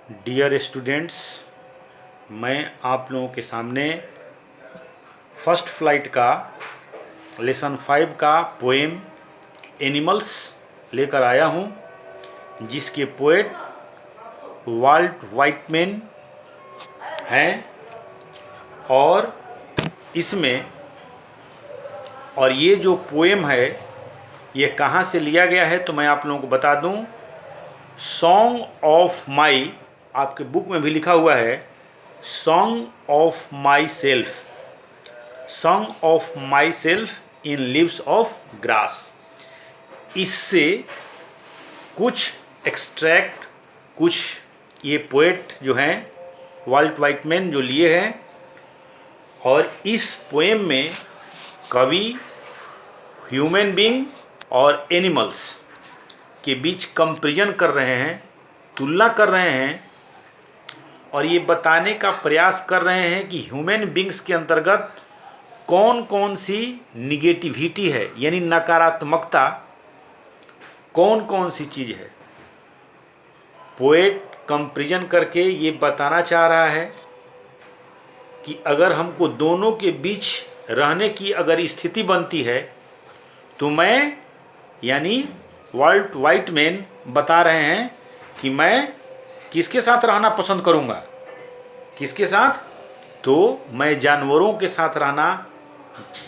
Dear students, मैं आप लोगों के सामने फर्स्ट फ्लाइट का लेसन 5 का पोएम एनिमल्स लेकर आया हूँ, जिसके पोएट वाल्ट व्हाइटमैन हैं। और इसमें ये जो पोएम है ये कहाँ से लिया गया है तो मैं आप लोगों को बता दूं। सॉन्ग ऑफ माई, आपके बुक में भी लिखा हुआ है, song of my self, song of my self in leaves of grass. इससे कुछ एक्सट्रैक्ट, कुछ ये पोएट जो हैं वाल्ट व्हाइटमैन जो लिए हैं, और इस पोएम में कवि ह्यूमन बीइंग और एनिमल्स के बीच कंपैरिजन कर रहे हैं, तुलना कर रहे हैं, और ये बताने का प्रयास कर रहे हैं कि ह्यूमन बीइंग्स के अंतर्गत कौन कौन सी निगेटिविटी है, यानी नकारात्मकता कौन कौन सी चीज़ है। पोएट कंपैरिजन करके ये बताना चाह रहा है कि अगर हमको दोनों के बीच रहने की अगर स्थिति बनती है तो मैं, यानी वाल्ट व्हाइटमैन बता रहे हैं कि मैं किसके साथ रहना पसंद करूंगा। किसके साथ? तो मैं जानवरों के साथ रहना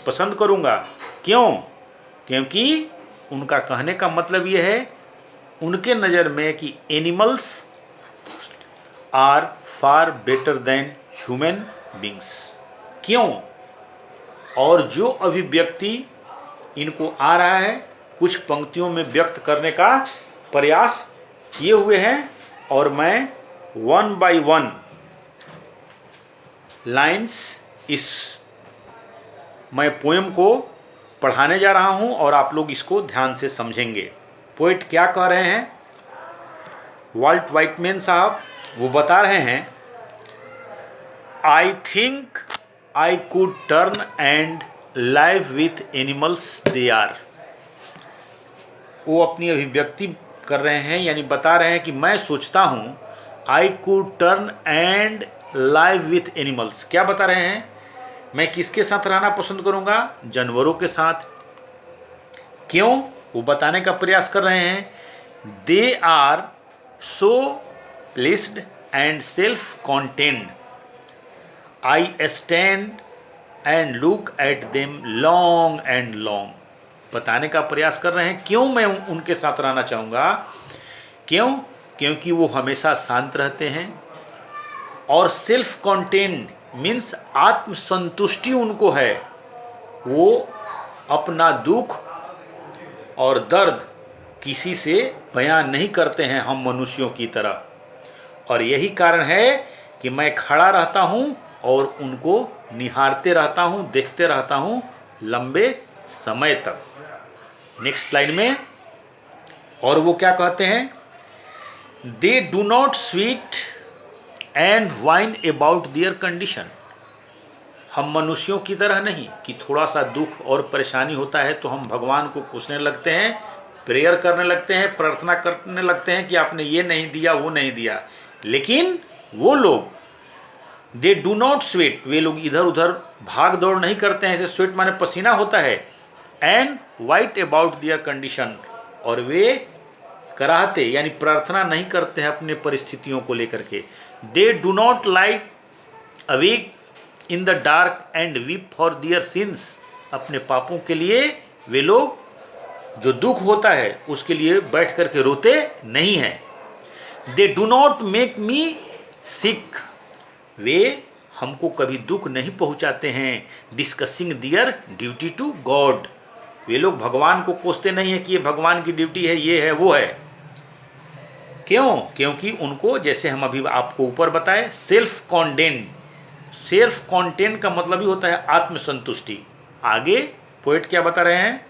पसंद करूंगा। क्यों? क्योंकि उनका कहने का मतलब ये है, उनके नज़र में, कि animals are far better than human beings. क्यों? और जो अभिव्यक्ति इनको आ रहा है कुछ पंक्तियों में व्यक्त करने का प्रयास किए हुए हैं, और मैं 1 बाय 1 लाइन्स इस मैं पोएम को पढ़ाने जा रहा हूं और आप लोग इसको ध्यान से समझेंगे। पोएट क्या कह रहे हैं? वाल्ट व्हाइटमैन साहब वो बता रहे हैं, I think I could turn and live with animals they are. वो अपनी अभिव्यक्ति कर रहे हैं, यानी बता रहे हैं कि मैं सोचता हूँ, आई could turn and live with animals. क्या बता रहे हैं? मैं किसके साथ रहना पसंद करूँगा? जानवरों के साथ। क्यों? वो बताने का प्रयास कर रहे हैं, they are so pleased and self contained, I stand and look at them long and long. बताने का प्रयास कर रहे हैं क्यों मैं उनके साथ रहना चाहूँगा। क्यों? क्योंकि वो हमेशा शांत रहते हैं, और सेल्फ कॉन्टेंड मीन्स आत्मसंतुष्टि उनको है। वो अपना दुख और दर्द किसी से बयान नहीं करते हैं हम मनुष्यों की तरह, और यही कारण है कि मैं खड़ा रहता हूँ और उनको निहारते रहता हूँ, देखते रहता हूँ लंबे समय तक। नेक्स्ट लाइन में और वो क्या कहते हैं, they do not sweet and wine about their condition. हम मनुष्यों की तरह नहीं कि थोड़ा सा दुख और परेशानी होता है तो हम भगवान को पूछने लगते हैं, प्रेयर करने लगते हैं, प्रार्थना करने लगते हैं कि आपने ये नहीं दिया, वो नहीं दिया। लेकिन वो लोग, दे डू नॉट स्वेट, वे लोग इधर उधर भाग दौड़ नहीं करते हैं, जैसे स्वेट माने पसीना होता है, and white about their condition, और वे कराहते यानी प्रार्थना नहीं करते हैं अपने परिस्थितियों को लेकर के। दे do not like awake in the dark and weep for their since, अपने पापों के लिए वे लोग, जो दुख होता है उसके लिए बैठ करके रोते नहीं हैं। They do not make me sick, वे हमको कभी दुख नहीं पहुंचाते हैं। Discussing their duty to God, वे लोग भगवान को कोसते नहीं हैं कि ये भगवान की ड्यूटी है, ये है, वो है। क्यों? क्योंकि उनको, जैसे हम अभी आपको ऊपर बताए, सेल्फ कॉन्टेंट, सेल्फ कॉन्टेंट का मतलब ही होता है आत्मसंतुष्टि। आगे पोएट क्या बता रहे हैं,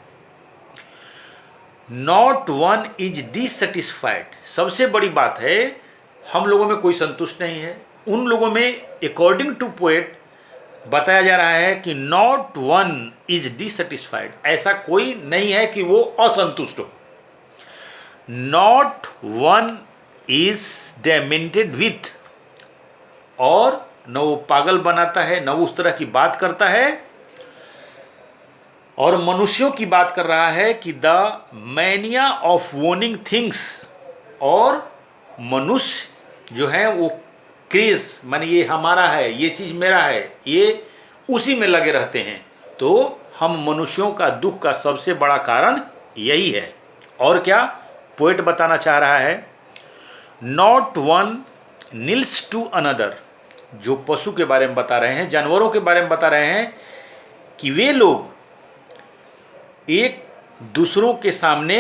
नॉट वन इज डिससेटिस्फाइड। सबसे बड़ी बात है, हम लोगों में कोई संतुष्ट नहीं है। उन लोगों में अकॉर्डिंग टू पोएट बताया जा रहा है कि नॉट वन इज डिससेटिस्फाइड, ऐसा कोई नहीं है कि वो असंतुष्ट हो। नॉट वन इज डेमेंटेड विथ, और न वो पागल बनाता है, न उस तरह की बात करता है, और मनुष्यों की बात कर रहा है कि द मैनिया ऑफ वोनिंग थिंग्स, और मनुष्य जो है वो क्रेज, माने ये हमारा है, ये चीज़ मेरा है, ये उसी में लगे रहते हैं। तो हम मनुष्यों का दुख का सबसे बड़ा कारण यही है। और क्या पोएट बताना चाह रहा है, not one kneels to another, जो पशु के बारे में बता रहे हैं, जानवरों के बारे में बता रहे हैं कि वे लोग एक दूसरों के सामने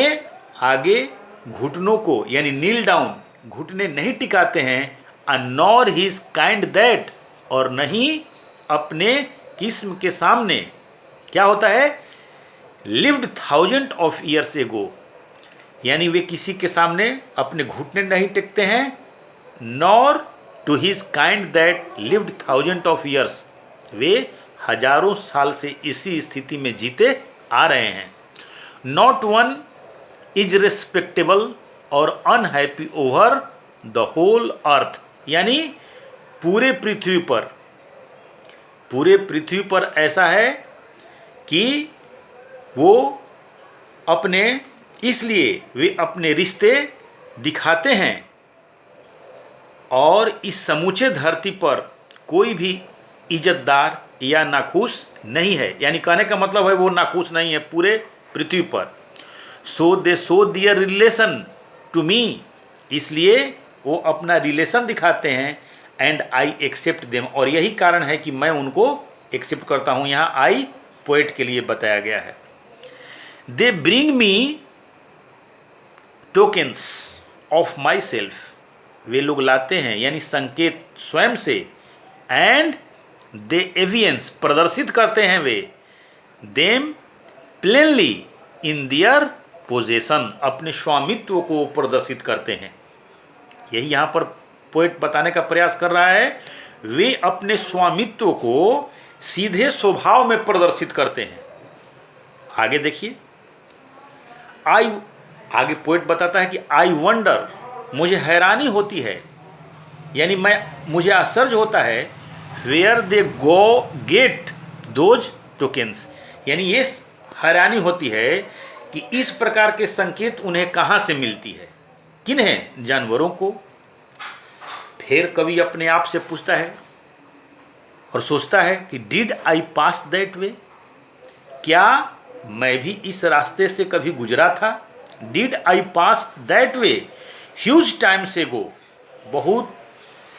आगे घुटनों को यानी नील डाउन, घुटने नहीं टिकाते हैं, नॉर हिज काइंड दैट, और नहीं अपने किस्म के सामने क्या होता है, लिव्ड 1000 ऑफ ईयर्स एगो, यानी वे किसी के सामने अपने घुटने नहीं टेकते हैं, nor to his kind that lived 1000 of years, वे हजारों साल से इसी स्थिति में जीते आ रहे हैं। नॉट वन इज रिस्पेक्टेबल और unhappy over the whole earth, यानी पूरे पृथ्वी पर ऐसा है कि वो अपने, इसलिए वे अपने रिश्ते दिखाते हैं, और इस समूचे धरती पर कोई भी इज्जतदार या नाखुश नहीं है, यानी कहने का मतलब है वो नाखुश नहीं है पूरे पृथ्वी पर। So they show their relation to me, इसलिए वो अपना रिलेशन दिखाते हैं, एंड आई एक्सेप्ट देम, और यही कारण है कि मैं उनको एक्सेप्ट करता हूँ। यहाँ आई पोएट के लिए बताया गया है। They bring me tokens of myself, वे लोग लाते हैं यानी संकेत स्वयं से, एंड दे एवियंस, प्रदर्शित करते हैं वे, देम प्लेनली इन दियर पोजेशन, अपने स्वामित्व को प्रदर्शित करते हैं। यही यहाँ पर पोएट बताने का प्रयास कर रहा है, वे अपने स्वामित्व को सीधे स्वभाव में प्रदर्शित करते हैं। आगे देखिए, आगे पोएट बताता है कि आई वंडर, मुझे हैरानी होती है, यानी मुझे आश्चर्य होता है, where they go get those tokens, यानी ये हैरानी होती है कि इस प्रकार के संकेत उन्हें कहाँ से मिलती है, किन्हें, जानवरों को। फिर कवि अपने आप से पूछता है और सोचता है कि did I pass that way, क्या मैं भी इस रास्ते से कभी गुजरा था। Did I pass that way huge time से गो, बहुत,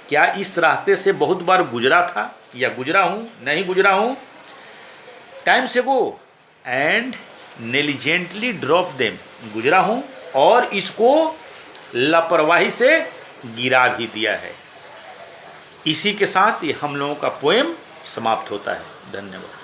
क्या इस रास्ते से बहुत बार गुजरा था या गुजरा हूँ, नहीं गुजरा हूँ, टाइम से गो, एंड नेलिजेंटली ड्रॉप देम, गुजरा हूँ और इसको लापरवाही से गिरा भी दिया है। इसी के साथ ये हम लोगों का पोएम समाप्त होता है। धन्यवाद।